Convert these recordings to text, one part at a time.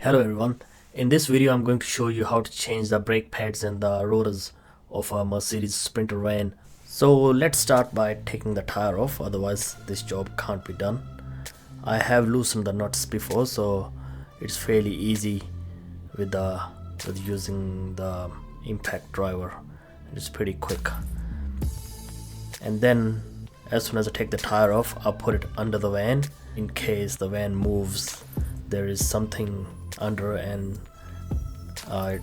Hello everyone, in this video I'm going to show you how to change the brake pads and the rotors of a Mercedes Sprinter van. So let's start by taking the tire off, otherwise this job can't be done. I have loosened the nuts before, so it's fairly easy with using the impact driver. It's pretty quick. And then as soon as I take the tire off, I'll put it under the van in case the van moves. There is something under and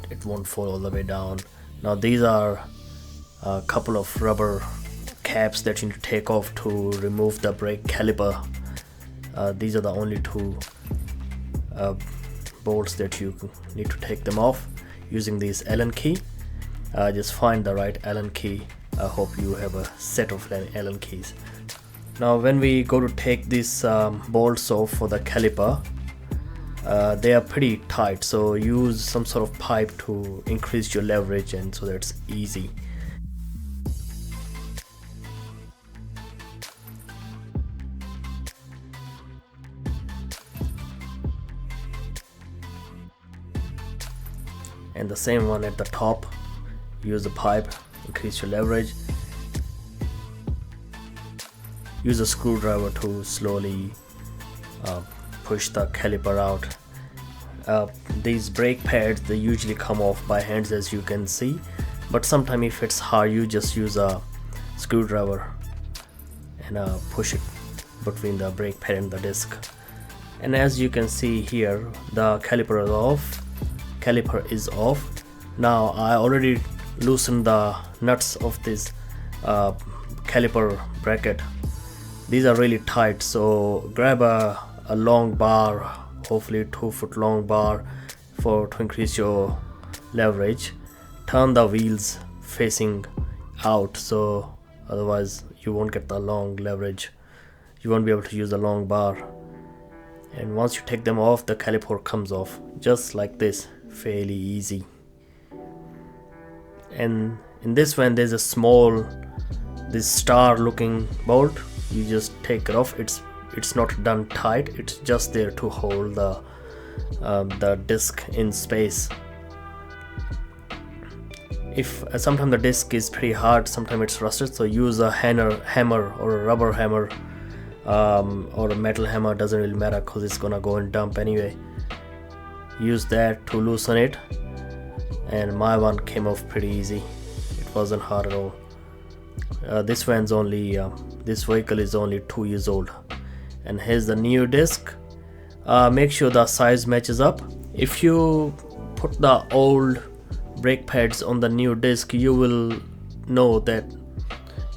it won't fall all the way down. Now these are a couple of rubber caps that you need to take off to remove the brake caliper. These are the only two bolts that you need to take them off using this Allen key. Just find the right Allen key. I hope you have a set of Allen keys. Now when we go to take these bolts off for the caliper, they are pretty tight, so use some sort of pipe to increase your leverage and so that's easy. And the same one at the top, use a pipe, increase your leverage. Use a screwdriver to slowly push the caliper out. These brake pads, they usually come off by hands, as you can see, but sometimes if it's hard, you just use a screwdriver and push it between the brake pad and the disc. And as you can see here, the caliper is off. Now I already loosened the nuts of this caliper bracket. These are really tight, so grab a long bar, hopefully 2-foot long bar, to increase your leverage. Turn the wheels facing out, so otherwise you won't get the long leverage. You won't be able to use the long bar. And once you take them off, the caliper comes off just like this, fairly easy. And in this one there's a small, this star looking bolt. You just take it off. It's not done tight, it's just there to hold the disc in space. If sometimes the disc is pretty hard, sometimes it's rusted, so use a hammer or a rubber hammer or a metal hammer, doesn't really matter because it's gonna go and dump anyway. Use that to loosen it, and my one came off pretty easy. It wasn't hard at all. This vehicle is only 2 years old. And here's the new disc. Make sure the size matches up. If you put the old brake pads on the new disc, you will know that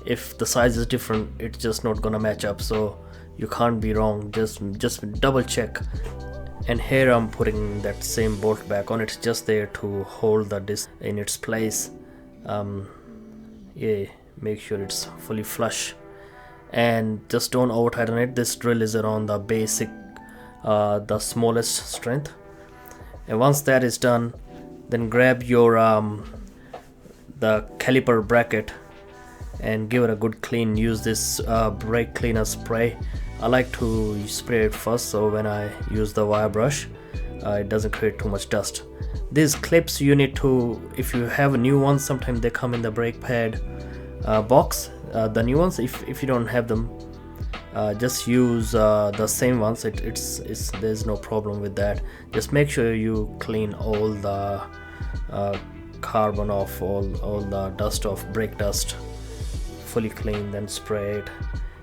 if the size is different, it's just not gonna match up, so you can't be wrong. Just double check. And here I'm putting that same bolt back on. It's just there to hold the disc in its place. Yeah, make sure it's fully flush. And just don't over tighten it. This drill is around the basic, the smallest strength. And once that is done, then grab your the caliper bracket and give it a good clean. Use this brake cleaner spray. I like to spray it first, so when I use the wire brush, it doesn't create too much dust. These clips you need to, if you have a new one, sometimes they come in the brake pad box. The new ones, if you don't have them, just use the same ones. There's no problem with that. Just make sure you clean all the carbon off, all the dust off, brake dust, fully clean, then spray it.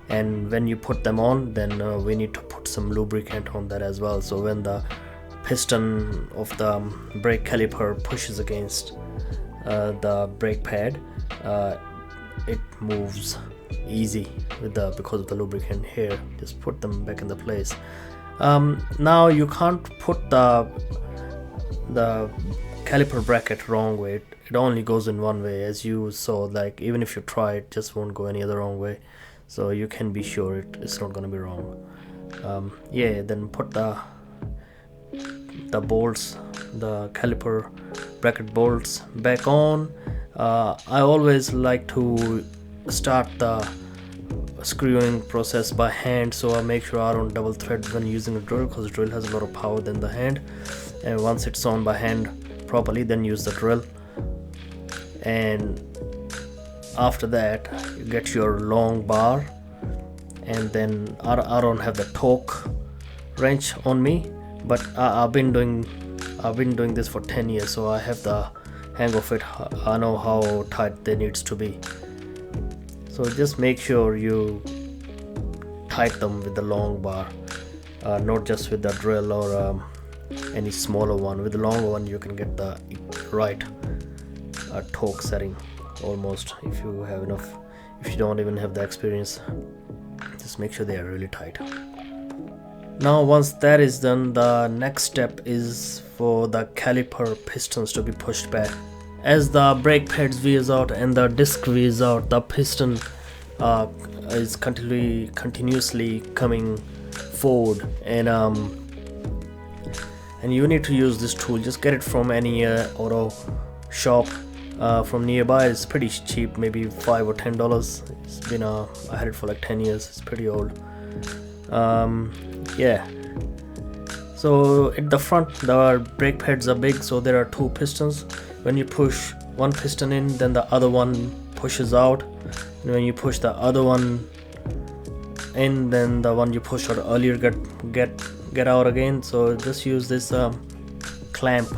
And when you put them on, then we need to put some lubricant on that as well, so when the piston of the brake caliper pushes against the brake pad, it moves easy because of the lubricant. Here, just put them back in the place. Now you can't put the caliper bracket wrong way. It only goes in one way, as you saw. Like, even if you try, it just won't go any other wrong way, so you can be sure it's not going to be wrong. Yeah, then put the bolts, the caliper bracket bolts back on. I always like to start the screwing process by hand, so I make sure I don't double thread when using a drill, because the drill has a lot of power than the hand. and once it's on by hand properly, then use the drill. And after that you get your long bar, and then I don't have the torque wrench on me, but I've been doing this for 10 years, so I have the hang of it. I know how tight they needs to be. So just make sure you tighten them with the long bar, not just with the drill or any smaller one. With the longer one you can get the right torque setting almost, if you have enough. If you don't even have the experience, just make sure they are really tight. Now once that is done, the next step is for the caliper pistons to be pushed back. As the brake pads wears out and the disc wears out, the piston is continuously coming forward, and you need to use this tool. Just get it from any auto shop from nearby. It's pretty cheap, maybe $5 or $10. It's been I had it for like 10 years. It's pretty old. Yeah, so at the front the brake pads are big, so there are two pistons. When you push one piston in, then the other one pushes out, and when you push the other one in, then the one you pushed out earlier get out again. So just use this clamp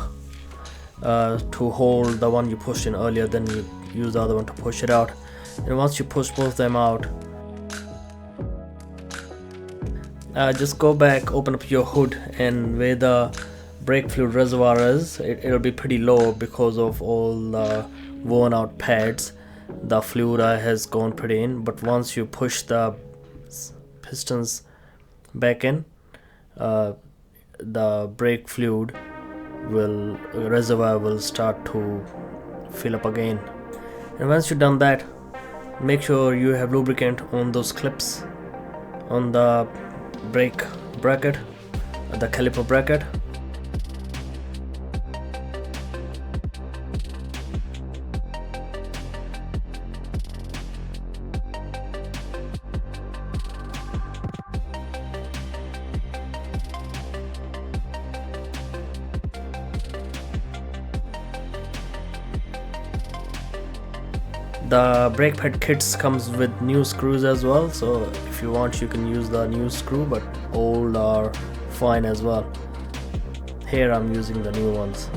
to hold the one you pushed in earlier, then you use the other one to push it out. And once you push both of them out, just go back, open up your hood, and where the brake fluid reservoir is, it'll be pretty low because of all the worn out pads. The fluid has gone pretty in, but once you push the pistons back in, the brake fluid reservoir will start to fill up again. And once you've done that, make sure you have lubricant on those clips on the brake bracket, the caliper bracket. The brake pad kits comes with new screws as well, so if you want you can use the new screw, but old are fine as well. Here I'm using the new ones.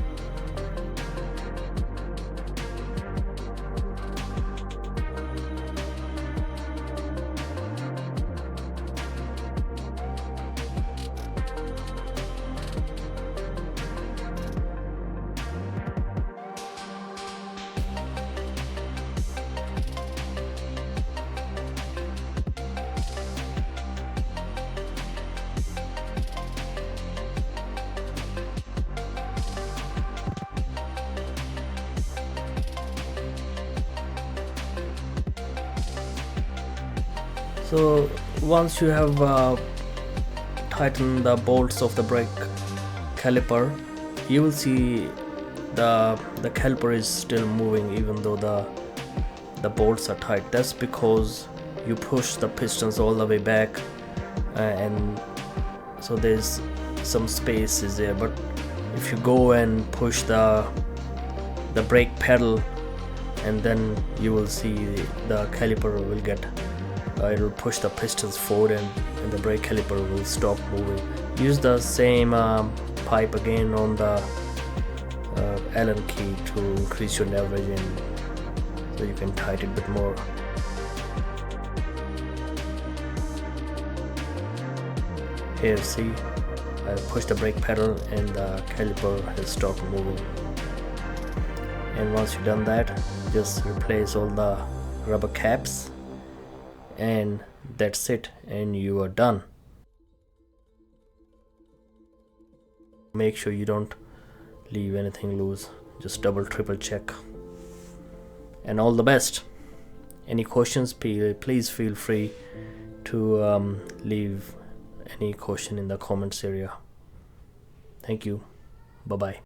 So once you have tightened the bolts of the brake caliper, you will see the caliper is still moving even though the bolts are tight. That's because you push the pistons all the way back, and so there's some space is there. But if you go and push the brake pedal, and then you will see the caliper will get it will push the pistons forward, and the brake caliper will stop moving. Use the same pipe again on the Allen key to increase your leverage, and so you can tighten it a bit more. Here, see, I push the brake pedal and the caliper has stopped moving. And once you've done that, just replace all the rubber caps, and that's it, and you are done. Make sure you don't leave anything loose. Just double triple check, and all the best. Any questions, please feel free to leave any question in the comments area. Thank you. Bye bye.